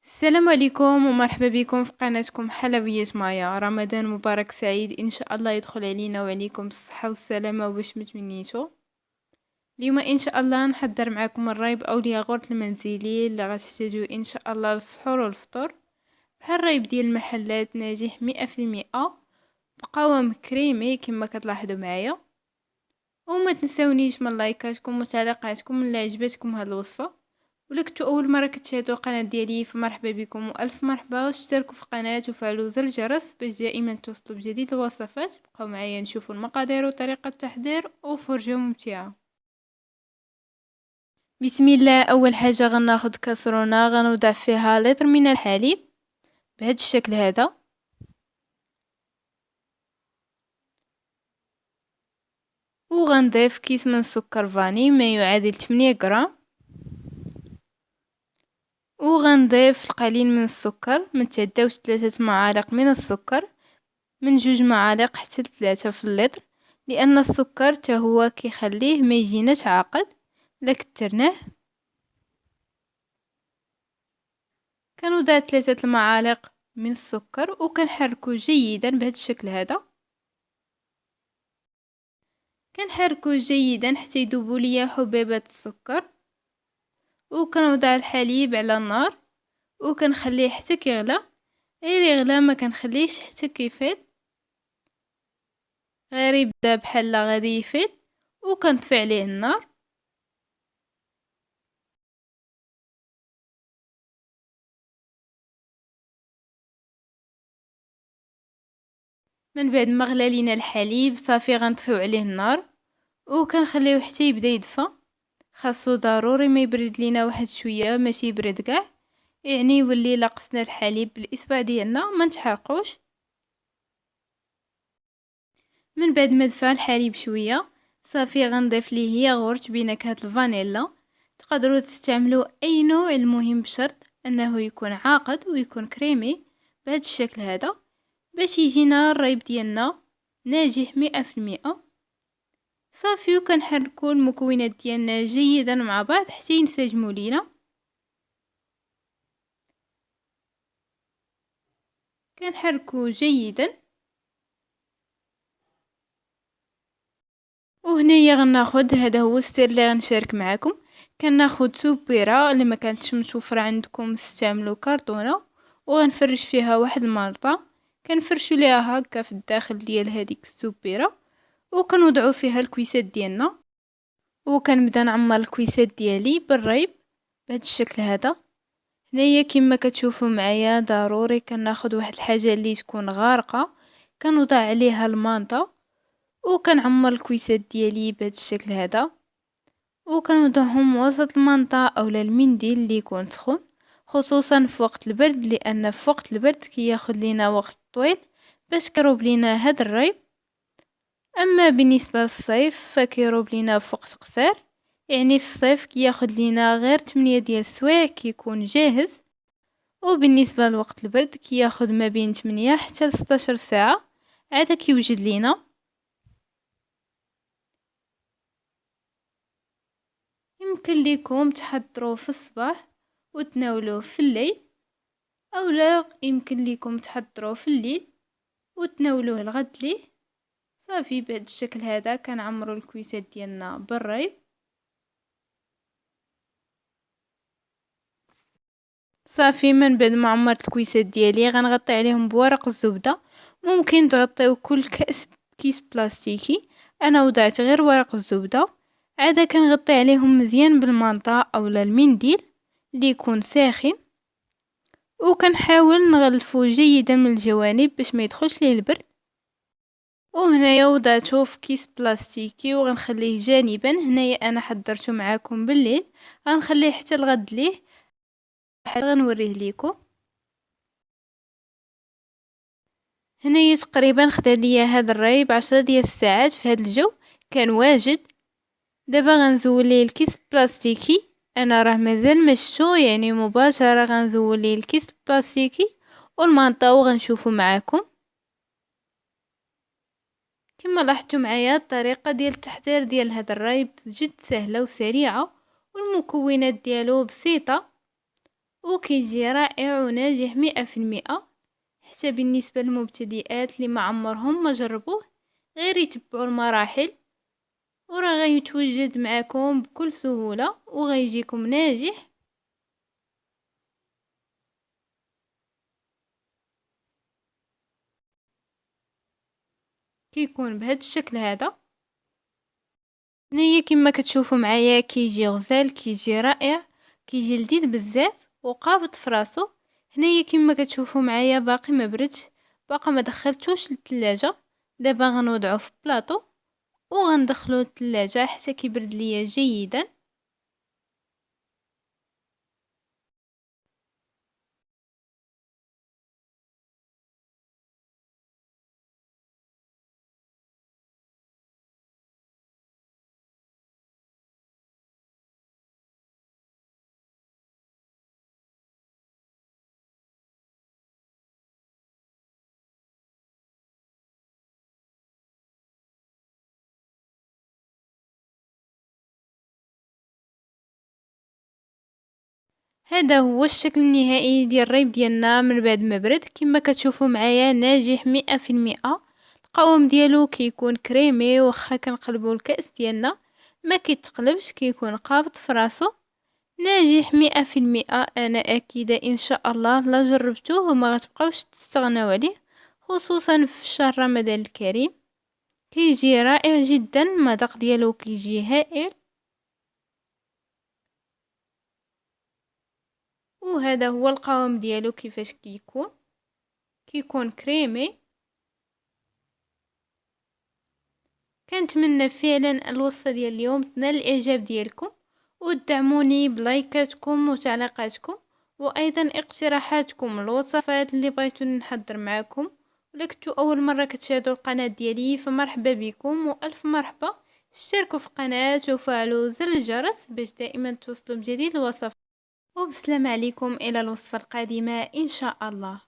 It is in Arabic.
السلام عليكم ومرحبا بكم في قناتكم حلويات مايا. رمضان مبارك سعيد ان شاء الله يدخل علينا وعليكم بالصحه والسلامه وباش متمنيتو. اليوم ان شاء الله نحضر معكم الرايب او الياغورت المنزلي اللي غتحتاجوه ان شاء الله للسحور والفطور. بحال الرايب ديال المحلات ناجح 100%، بقوام كريمي كما كتلاحظوا معايا. وما تنساونيش من لايكاتكم وتعليقاتكم اللي عجبتكم هذه الوصفه. ولا كنتو اول مره كتشاهدوا القناه ديالي فمرحبا بكم والف مرحبا، واشتركوا في القناه وفعلوا زر الجرس باش دائما توصلوا بجديد الوصفات. بقاو معايا نشوفوا المقادير وطريقه التحضير وفرجه ممتعه. بسم الله. اول حاجه غناخذ كاسرونه غنوضع فيها لتر من الحليب بهذا الشكل هذا، وغنضيف كيس من السكر فاني ما يعادل 8 غرام، وغنضيف القليل من السكر ما تعداوش 3 معالق من السكر، من 2 معالق حتى 3 في اللتر، لان السكر حتى هو كيخليه ما يجيناش عاقد الا كثرناه. كنوضع 3 المعالق من السكر وكنحركو جيدا بهذا الشكل هذا. كنحركو جيدا حتى يذوبوا ليا حبيبات السكر، وكنوضع الحليب على النار وكنخليه حتى كيغلى. غير يغلى ما كنخليهش حتى كيفيض، غير يبدا بحال غادي يفيض وكنطفي عليه النار. من بعد ما غلى لينا الحليب صافي غنطفيو عليه النار وكنخليوه حتى يبدا يدفى. خاصو ضروري ما يبرد لينا واحد شويه، ماشي يبرد كاع، يعني يولي لقسنا الحليب بالاصبع ديالنا ما نتحرقوش. من بعد ما دفى الحليب شويه صافي غنضيف ليه ياغورت بنكهه الفانيلا. تقدروا تستعملوا اي نوع، المهم بشرط انه يكون عاقد ويكون كريمي بهذا الشكل هذا باش يجينا الرايب ديالنا ناجح 100%. صافي وكنحركوا المكونات ديالنا جيدا مع بعض حتى ينسجموا لينا. كنحركوا جيدا. وهنايا غناخد، هذا هو السر اللي غنشارك معكم، كناخد سوبيره اللي ما كانتش متوفره عندكم استعملوا كرتونه، وغنفرش فيها واحد المالطه، كنفرشوا ليها هكا في الداخل ديال هذيك السوبيره، وكنوضعوا فيها الكويسات ديالنا، وكنبدا نعمر الكويسات ديالي بالريب بهذا الشكل هذا. هنايا كما كتشوفوا معايا ضروري كناخد واحد الحاجه اللي تكون غارقه، كنوضع عليها المانطه وكنعمر الكويسات ديالي بهذا الشكل هذا، وكنوضعهم وسط المنطقه اولا المنديل اللي يكون سخون، خصوصا في وقت البرد، لان في وقت البرد كياخذ لينا وقت طويل باش كيروب لينا هذا الريب. اما بالنسبه للصيف فكيروب لينا في وقت قصير، يعني في الصيف كياخذ لينا غير 8 ديال السوايع كيكون جاهز، وبالنسبه لوقت البرد كياخذ ما بين 8 حتى ل 16 ساعه عاد كيوجد لينا. يمكن ليكم تحضروه في الصباح وتناولوه في الليل، او لا يمكن ليكم تحضروه في الليل وتناولوه الغد ليه. صافي بهذا الشكل هذا كنعمروا الكويسات ديالنا بالريب. صافي من بعد ما عمرت الكويسات ديالي غنغطي عليهم بورق الزبده. ممكن تغطيو كل كاس كيس بلاستيكي، انا وضعت غير ورق الزبده. عاده كنغطي عليهم مزيان بالمانطا اولا المنديل اللي يكون ساخن، وكنحاول نغلفو جيدا من الجوانب باش ما يدخلش ليه البرد. وهنايا وضعته في كيس بلاستيكي وغنخليه جانبا. هنايا انا حضرته معاكم بالليل، غنخليه حتى الغد ليه غنوريه ليكم. هنايا تقريبا خدا ليا هذا الريب 10 ديال الساعات في هذا الجو كان واجد. دابا غنزول ليه الكيس البلاستيكي، انا راه مازال مشتو، يعني مباشره غنزول ليه الكيس البلاستيكي والمانطا وغنشوفو معاكم. كما لاحظتوا معايا الطريقه ديال التحضير ديال هذا الريب جد سهله وسريعه، والمكونات ديالو بسيطه وكيجي رائع وناجح 100%. حتى بالنسبة للمبتدئات اللي ما عمرهم ما جربوه، غير يتبعوا المراحل وراه غيتوجد معكم بكل سهولة وغيجيكم ناجح. كيكون بهذا الشكل هذا. هنايا كما كتشوفوا معايا كيجي غزال، كيجي رائع، كيجي لذيذ بزاف وقابض فراسو. هنايا كما كتشوفوا معايا باقي ما بردش، باقا ما دخلتوش للثلاجه. دابا غنوضعه في بلاطو وغندخلو للثلاجه حتى كيبرد ليا جيدا. هذا هو الشكل النهائي ديال الريب ديالنا من بعد ما برد. كما كتشوفوا معايا ناجح 100%. القوام ديالو كيكون كريمي، واخا كنقلبوا الكأس ديالنا ما كيتقلبش، كيكون قابض فراسو، ناجح 100%. انا اكيده ان شاء الله لا جربتوه وما غتبقاوش تستغناو عليه، خصوصا في شهر رمضان الكريم. كيجي رائع جدا، المذاق ديالو كيجي هائل. وهذا هو القوام ديالو كيفاش كيكون كريمي. كنتمنى فعلا الوصفه ديال اليوم تنال الاعجاب ديالكم، ودعموني بلايكاتكم وتعليقاتكم، وايضا اقتراحاتكم الوصفات اللي بغيتوني نحضر معاكم. ولا كنتو اول مره كتشاهدوا القناه ديالي فمرحبا بكم والف مرحبا. اشتركوا في القناه وفعلوا زر الجرس باش دائما توصلوا بجديد الوصفات. وبسلام عليكم الى الوصفه القادمه ان شاء الله.